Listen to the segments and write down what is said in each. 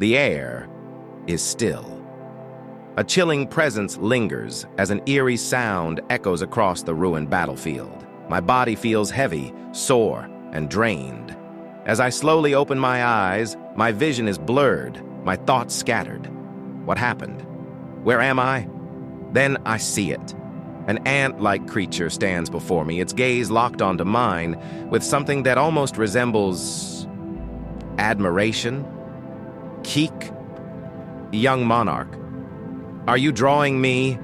The air is still. A chilling presence lingers as an eerie sound echoes across the ruined battlefield. My body feels heavy, sore, and drained. As I slowly open my eyes, my vision is blurred, my thoughts scattered. What happened? Where am I? Then I see it. An ant-like creature stands before me, its gaze locked onto mine with something that almost resembles admiration. Keek? Young monarch. Are you drawing me?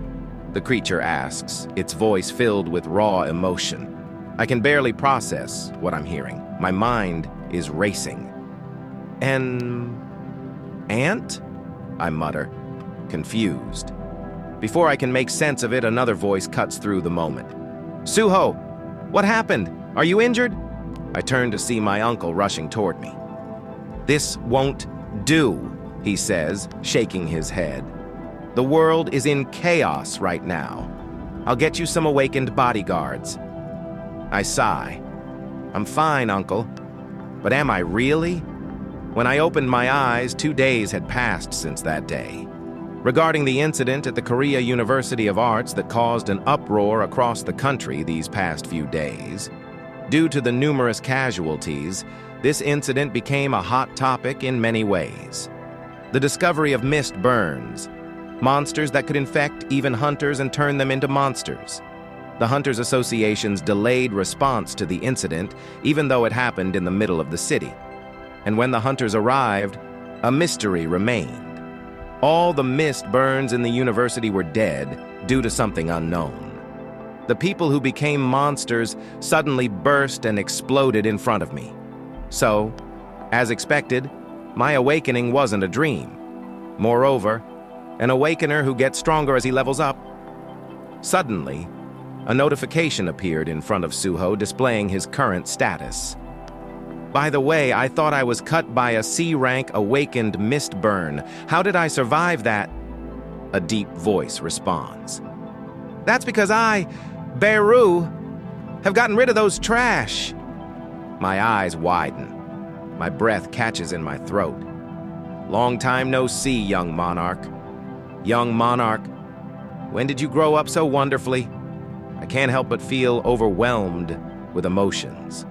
The creature asks, its voice filled with raw emotion. I can barely process what I'm hearing. My mind is racing. An ant? I mutter, confused. Before I can make sense of it, another voice cuts through the moment. Suho, what happened? Are you injured? I turn to see my uncle rushing toward me. This won't do, he says, shaking his head. The world is in chaos right now. I'll get you some awakened bodyguards. I sigh. I'm fine, uncle. But am I really? When I opened my eyes, 2 days had passed since that day. Regarding the incident at the Korea University of Arts that caused an uproar across the country these past few days, due to the numerous casualties, this incident became a hot topic in many ways. The discovery of mist burns, monsters that could infect even hunters and turn them into monsters. The Hunters Association's delayed response to the incident, even though it happened in the middle of the city. And when the hunters arrived, a mystery remained. All the mist burns in the university were dead due to something unknown. The people who became monsters suddenly burst and exploded in front of me. So, as expected, my awakening wasn't a dream. Moreover, an awakener who gets stronger as he levels up. Suddenly, a notification appeared in front of Suho displaying his current status. By the way, I thought I was cut by a C-rank awakened mist burn. How did I survive that? A deep voice responds. That's because I, Beru, have gotten rid of those trash. My eyes widen. My breath catches in my throat. Long time no see, young monarch. Young monarch, when did you grow up so wonderfully? I can't help but feel overwhelmed with emotions.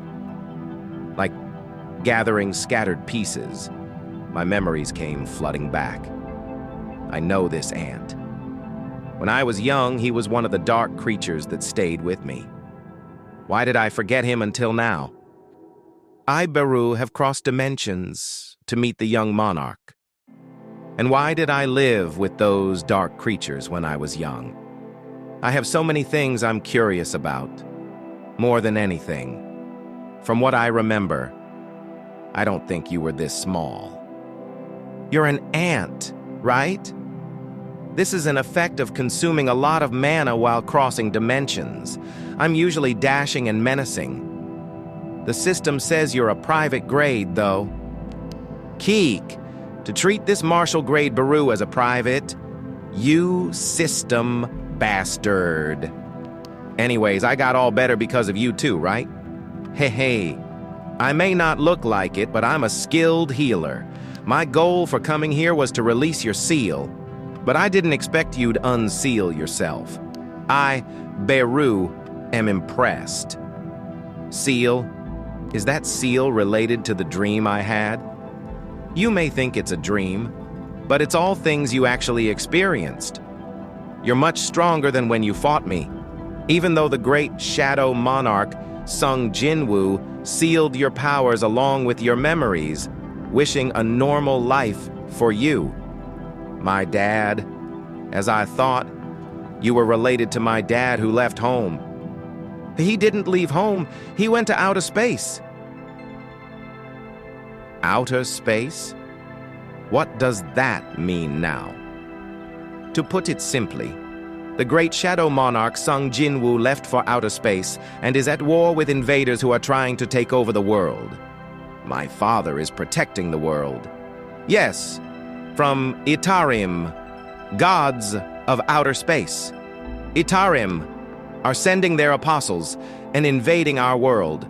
Like gathering scattered pieces, my memories came flooding back. I know this ant. When I was young, he was one of the dark creatures that stayed with me. Why did I forget him until now? I, Beru, have crossed dimensions to meet the young monarch. And why did I live with those dark creatures when I was young? I have so many things I'm curious about. More than anything, from what I remember, I don't think you were this small. You're an ant, right? This is an effect of consuming a lot of mana while crossing dimensions. I'm usually dashing and menacing. The system says you're a private grade, though. Keek, to treat this martial grade Beru as a private, you system bastard. Anyways, I got all better because of you too, right? Hey. I may not look like it, but I'm a skilled healer. My goal for coming here was to release your seal, but I didn't expect you to unseal yourself. I, Beru, am impressed. Seal? Is that seal related to the dream I had? You may think it's a dream, but it's all things you actually experienced. You're much stronger than when you fought me, even though the great ShadowMonarch, Sung Jinwoo, sealed your powers along with your memories, wishing a normal life for you. My dad, as I thought, you were related to my dad who left home. He didn't leave home, he went to outer space. Outer space? What does that mean now? To put it simply, the great shadow monarch Sung Jinwoo left for outer space and is at war with invaders who are trying to take over the world. My father is protecting the world. Yes, from Itarim, gods of outer space. Itarim are sending their apostles and invading our world.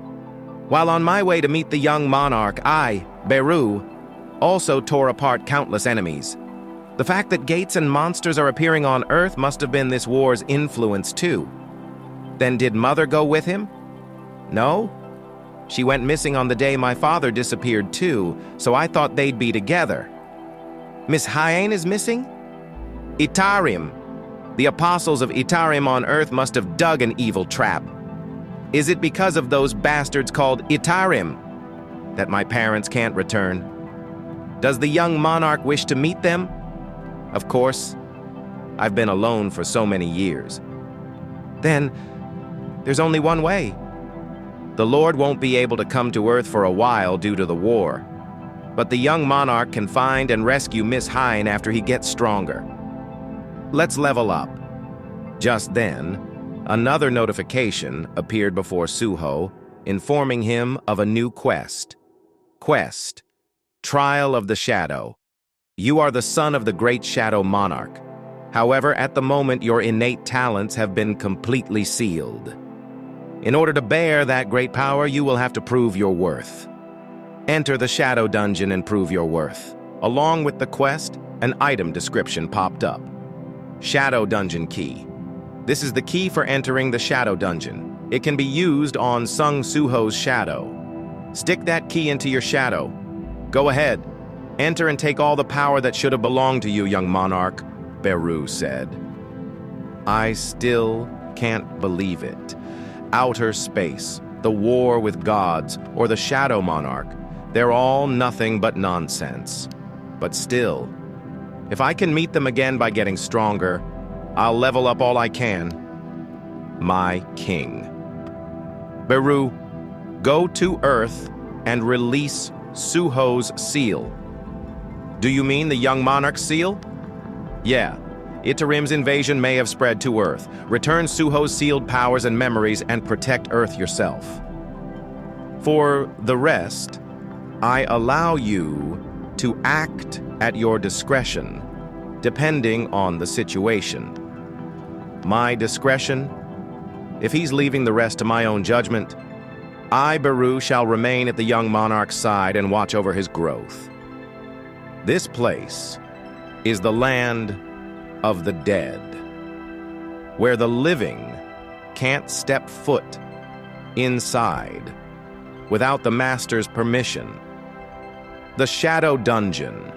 While on my way to meet the young monarch, I, Beru, also tore apart countless enemies. The fact that gates and monsters are appearing on Earth must have been this war's influence too. Then did Mother go with him? No? She went missing on the day my father disappeared too, so I thought they'd be together. Miss Hyen is missing? Itarim. The apostles of Itarim on Earth must have dug an evil trap. Is it because of those bastards called Itarim that my parents can't return? Does the young monarch wish to meet them? Of course. I've been alone for so many years. Then, there's only one way. The Lord won't be able to come to Earth for a while due to the war. But the young monarch can find and rescue Miss Hyen after he gets stronger. Let's level up. Just then, another notification appeared before Suho, informing him of a new quest. Quest: Trial of the Shadow. You are the son of the great ShadowMonarch. However, at the moment, your innate talents have been completely sealed. In order to bear that great power, you will have to prove your worth. Enter the Shadow Dungeon and prove your worth. Along with the quest, an item description popped up. Shadow Dungeon Key. This is the key for entering the Shadow Dungeon. It can be used on Sung Suho's shadow. Stick that key into your shadow. Go ahead. Enter and take all the power that should have belonged to you, young monarch, Beru said. I still can't believe it. Outer space, the war with gods, or the ShadowMonarch, they're all nothing but nonsense. But still, if I can meet them again by getting stronger, I'll level up all I can. My king. Beru, go to Earth and release Suho's seal. Do you mean the young monarch's seal? Yeah. Itarim's invasion may have spread to Earth. Return Suho's sealed powers and memories and protect Earth yourself. For the rest, I allow you to act at your discretion, depending on the situation. My discretion? If he's leaving the rest to my own judgment, I, Beru, shall remain at the young monarch's side and watch over his growth. This place is the land of the dead, where the living can't step foot inside without the master's permission. The Shadow Dungeon